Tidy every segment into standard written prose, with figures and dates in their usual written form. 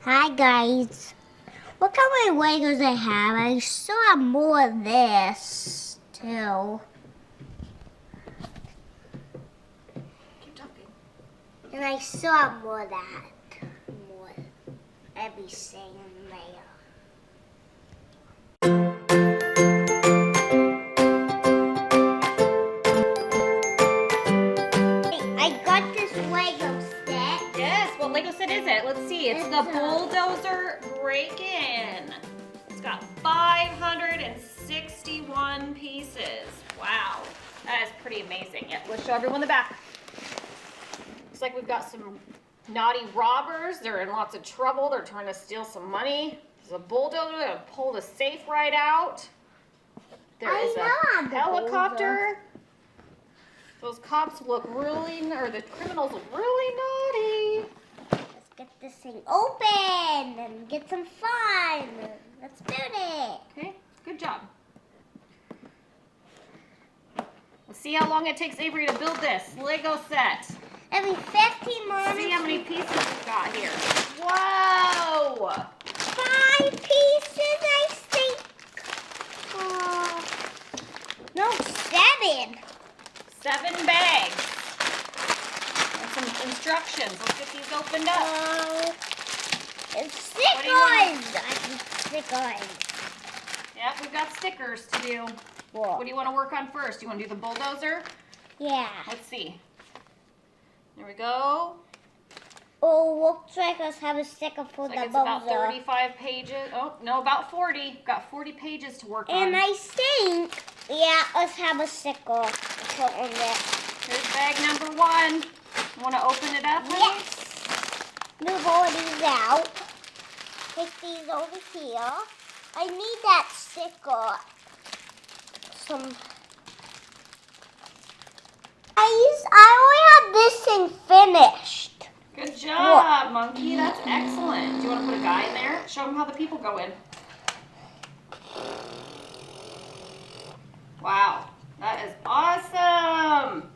Hi guys. Look how many Legos I have. I still have more of this too. Keep talking. And I still have more of that. More everything in there. I got this Lego set. Yes, what Lego set is it? Let's see. It's the Bulldozer Break-In. It's got 561 pieces. Wow, that is pretty amazing. Yeah, let's show everyone the back. Looks like we've got some naughty robbers. They're in lots of trouble. They're trying to steal some money. There's a bulldozer that pulled a safe right out. There is a helicopter. Those cops look really, or the criminals look really naughty. Let's get this thing open and get some fun. Let's build it. Okay, good job. Let's see how long it takes Avery to build this Lego set. Every 15 minutes. See how many pieces we've got here. Whoa! 5 pieces, I think. No, 7. 7 bags. And some instructions. Let's get these opened up. It's stickers. I can stickers. Yep, we've got stickers to do. What? What do you want to work on first? Do you want to do the bulldozer? Yeah. Let's see. There we go. Oh, looks like us have a sticker for Looks like the it's about bulldozer. 35 pages. Oh, no, about 40. We've got 40 pages to work on. And I think, yeah, us have a sticker to put on it. Here's bag number 1. You want to open it up, honey? Yes. Move all these out. Take these over here. I need that sticker. I only have this thing finished. Good job, Monkey. That's excellent. Do you want to put a guy in there? Show them how the people go in. Wow, that is awesome.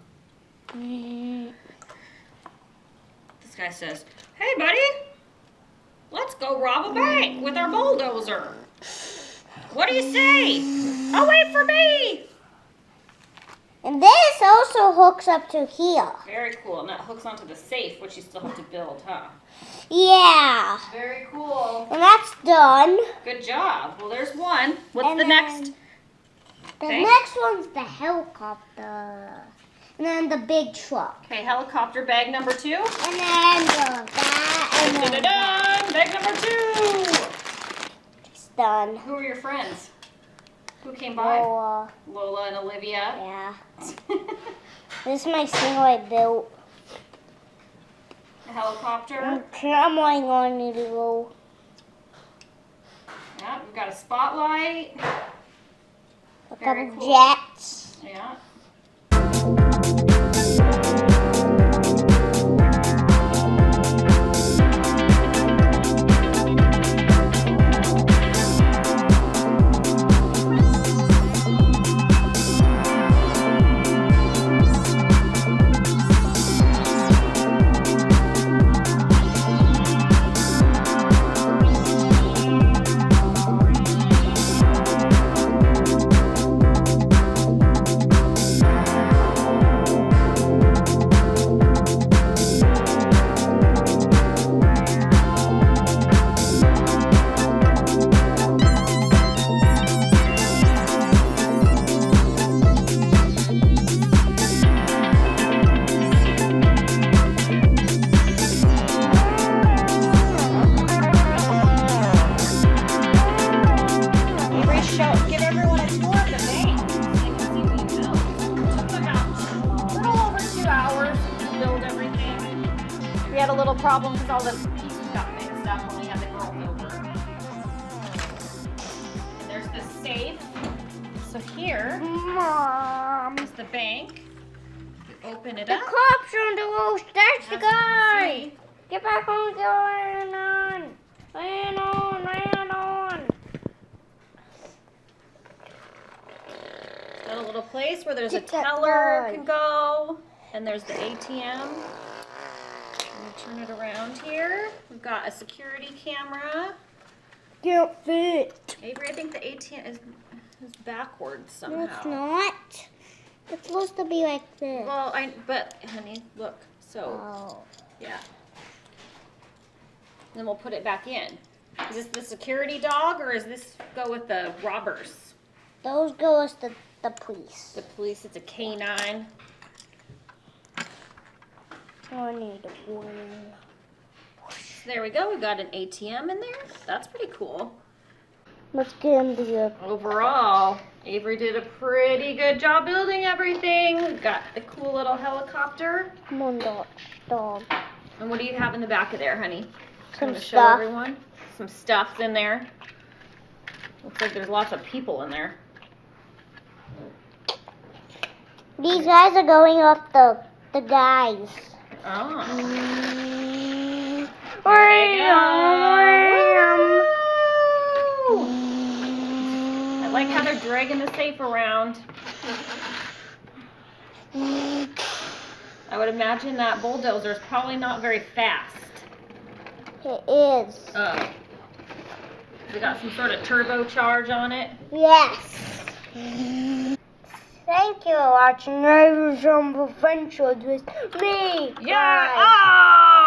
This guy says, "Hey, buddy, let's go rob a bank with our bulldozer. What do you say? Oh, wait for me." And this also hooks up to here. Very cool. And that hooks onto the safe, which you still have to build, huh? Yeah. Very cool. And that's done. Good job. Well, there's one. What's And the then next? The Okay. next one's the helicopter. And then the big truck. Okay, helicopter bag number 2. And then that. And then that. Dun-dun-dun! Bag number 2. It's done. Who are your friends? Who came by? Lola and Olivia. Yeah. This is my single I built. A helicopter. I'm crumbling on it a little. Yeah, we've got a spotlight. A Very couple cool. jets. Yeah. Give everyone a tour of the bank. So they can see what you built. It took about a little over 2 hours to build everything. We had a little problem because all the pieces got mixed up when we had the girls over. And there's the safe. So here Mom. is the bank. You open it The up. cops are on the roof. That's the As you can guy. see, Get back on the land on. Land on. Land on. got a little place where there's a Get that teller guy. can go. And there's the ATM. Turn it around here. We've got a security camera. Can't fit. Avery, I think the ATM is backwards somehow. No, it's not. It's supposed to be like this. Well, but honey, look. So, Oh. yeah. Then we'll put it back in. Is this the security dog or is this go with the robbers? Those go with the police. The police, it's a canine. I need one. There we go. We got an ATM in there. That's pretty cool. Let's get into the... Overall, Avery did a pretty good job building everything. We've got the cool little helicopter. Come on, dog. And what do you have in the back of there, honey? Some Gonna show stuff. everyone. Some stuff's in there. Looks like there's lots of people in there. These guys are going up the guys. Oh. There you go. Woo! I like how they're dragging the safe around. I would imagine that bulldozer is probably not very fast. It is. Oh. We got some sort of turbocharge on it. Yes. Thank you for watching Avery's Adventures with me. Yeah. Oh!